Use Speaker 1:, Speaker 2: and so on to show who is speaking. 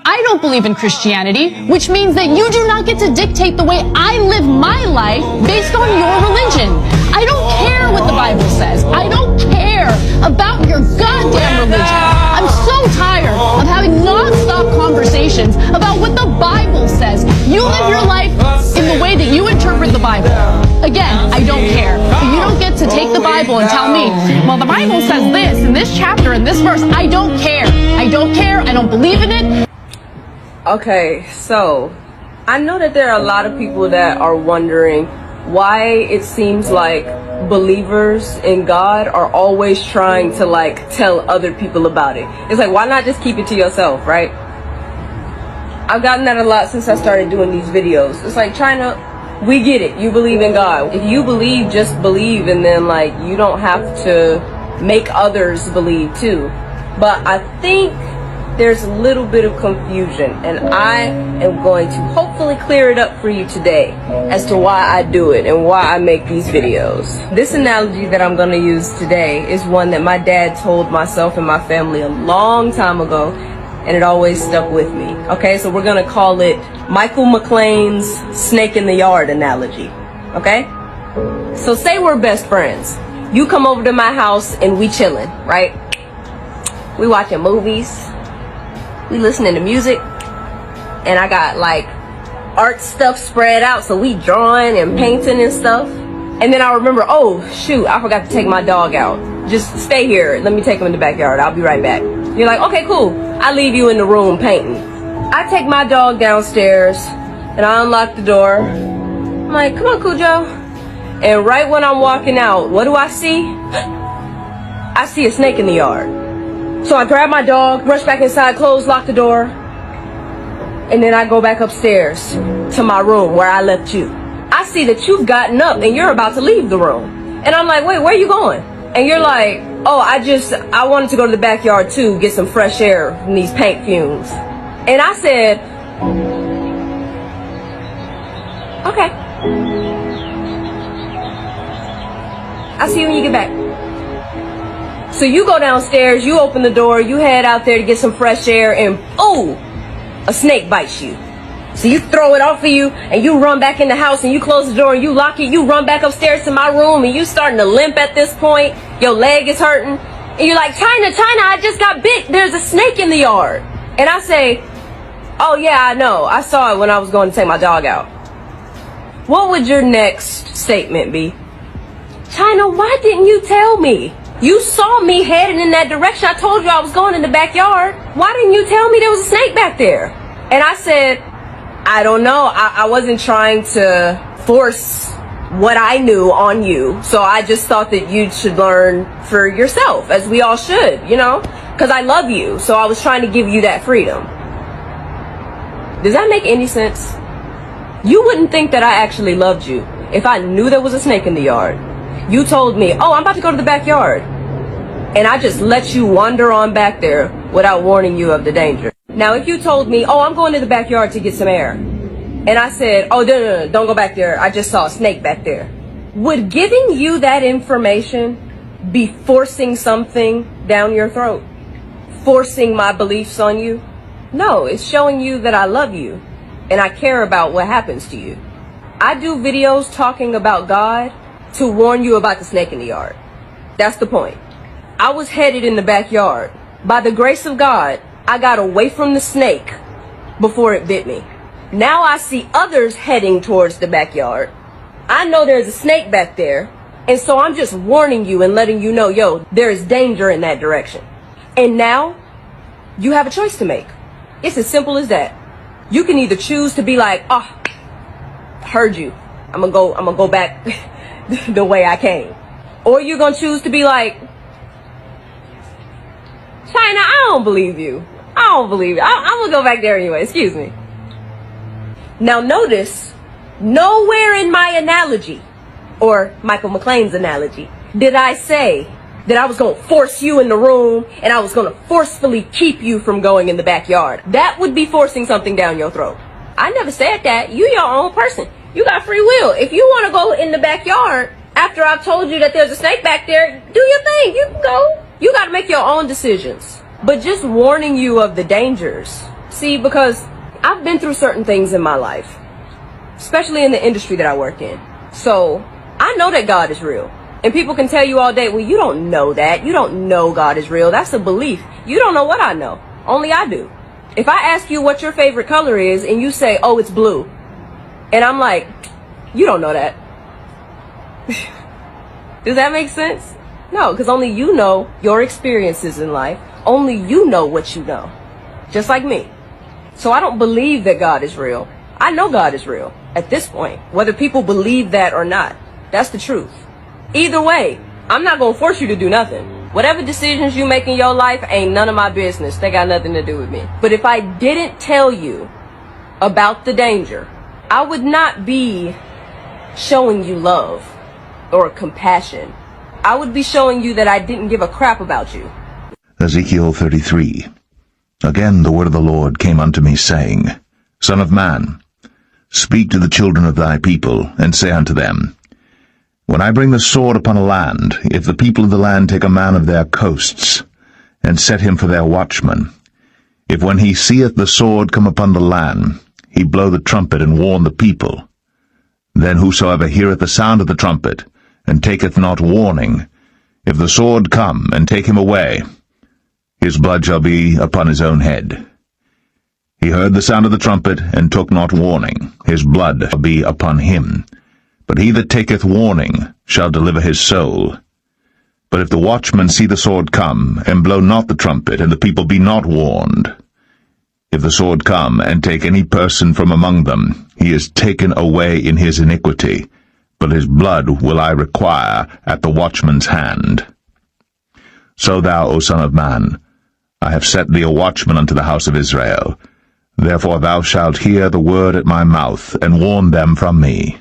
Speaker 1: I don't believe in Christianity, which means that you do not get to dictate the way I live my life based on your religion. I don't care what the Bible says. I don't care about your goddamn religion. I'm so tired of having non-stop conversations about what the Bible says. You live your life in the way that you interpret the Bible. Again, I don't care. But you don't get to take the Bible and tell me, well, the Bible says this in this chapter and this verse. I don't care. I don't care. I don't believe in it.
Speaker 2: Okay, so I know that there are a lot of people that are wondering why it seems like believers in God are always trying to like tell other people about it. It's like, why not just keep it to yourself, right? I've gotten that a lot since I started doing these videos. It's like we get it. You believe in God. If you believe, just believe, and then like you don't have to make others believe too. But I think there's a little bit of confusion, and I am going to hopefully clear it up for you today as to why I do it and why I make these videos. This analogy that I'm going to use today is one that my dad told myself and my family a long time ago, and it always stuck with me. Okay, so we're going to call it Michael McClain's snake in the yard analogy. Okay? So say we're best friends. You come over to my house and we chilling, right? We watching movies. We listening to music, and I got like art stuff spread out, so we drawing and painting and stuff. And then I remember, oh shoot, I forgot to take my dog out. Just stay here, let me take him in the backyard, I'll be right back. You're like, okay, cool. I leave you in the room painting. I take my dog downstairs and I unlock the door. I'm like, come on, Cujo. And right when I'm walking out, what do I see? I see a snake in the yard. So I grab my dog, rush back inside, close, lock the door, and then I go back upstairs to my room where I left you. I see that you've gotten up and you're about to leave the room. And I'm like, wait, where are you going? And you're like, oh, I wanted to go to the backyard too, get some fresh air from these paint fumes. And I said, okay. I'll see you when you get back. So you go downstairs, you open the door, you head out there to get some fresh air, and oh, a snake bites you. So you throw it off of you, and you run back in the house, and you close the door, and you lock it, you run back upstairs to my room, and you starting to limp at this point, your leg is hurting, and you're like, China, I just got bit, there's a snake in the yard. And I say, oh yeah, I know, I saw it when I was going to take my dog out. What would your next statement be? China, why didn't you tell me? You saw me heading in that direction. I told you I was going in the backyard. Why didn't you tell me there was a snake back there? And I said, I don't know. I wasn't trying to force what I knew on you. So I just thought that you should learn for yourself, as we all should, you know, because I love you. So I was trying to give you that freedom. Does that make any sense? You wouldn't think that I actually loved you if I knew there was a snake in the yard. You told me, oh, I'm about to go to the backyard. And I just let you wander on back there without warning you of the danger. Now, if you told me, oh, I'm going to the backyard to get some air. And I said, oh, no, don't go back there. I just saw a snake back there. Would giving you that information be forcing something down your throat? Forcing my beliefs on you? No, it's showing you that I love you and I care about what happens to you. I do videos talking about God to warn you about the snake in the yard. That's the point. I was headed in the backyard. By the grace of God, I got away from the snake before it bit me. Now I see others heading towards the backyard. I know there's a snake back there, and so I'm just warning you and letting you know, yo, there is danger in that direction. And now you have a choice to make. It's as simple as that. You can either choose to be like, oh, heard you. I'm gonna go back the way I came. Or you're gonna choose to be like, China, I don't believe you. I'm gonna go back there anyway, excuse me. Now notice, nowhere in my analogy, or Michael McClain's analogy, did I say that I was gonna force you in the room and I was gonna forcefully keep you from going in the backyard. That would be forcing something down your throat. I never said that. You your own person. You got free will. If you wanna go in the backyard after I've told you that there's a snake back there, do your thing. You can go. You gotta make your own decisions. But just warning you of the dangers See, because I've been through certain things in my life, especially in the industry that I work in. So I know that God is real. And people can tell you all day, well, you don't know that. You don't know God is real. That's a belief. You don't know what I know. Only I do. If I ask you what your favorite color is and you say, oh, it's blue. And I'm like, you don't know that. Does that make sense? No, because only you know your experiences in life. Only you know what you know. Just like me. So I don't believe that God is real. I know God is real at this point, whether people believe that or not. That's the truth. Either way, I'm not going to force you to do nothing. Whatever decisions you make in your life ain't none of my business. They got nothing to do with me. But if I didn't tell you about the danger, I would not be showing you love or compassion. I would be showing you that I didn't give a crap about you.
Speaker 3: Ezekiel 33. Again the word of the Lord came unto me, saying, Son of man, speak to the children of thy people, and say unto them, When I bring the sword upon a land, if the people of the land take a man of their coasts, and set him for their watchman, if when he seeth the sword come upon the land, he blow the trumpet and warn the people, then whosoever heareth the sound of the trumpet, and taketh not warning, if the sword come and take him away, his blood shall be upon his own head. He heard the sound of the trumpet, and took not warning, his blood shall be upon him. But he that taketh warning shall deliver his soul. But if the watchman see the sword come, and blow not the trumpet, and the people be not warned, if the sword come, and take any person from among them, he is taken away in his iniquity, but his blood will I require at the watchman's hand. So thou, O son of man, I have set thee a watchman unto the house of Israel. Therefore thou shalt hear the word at my mouth, and warn them from me.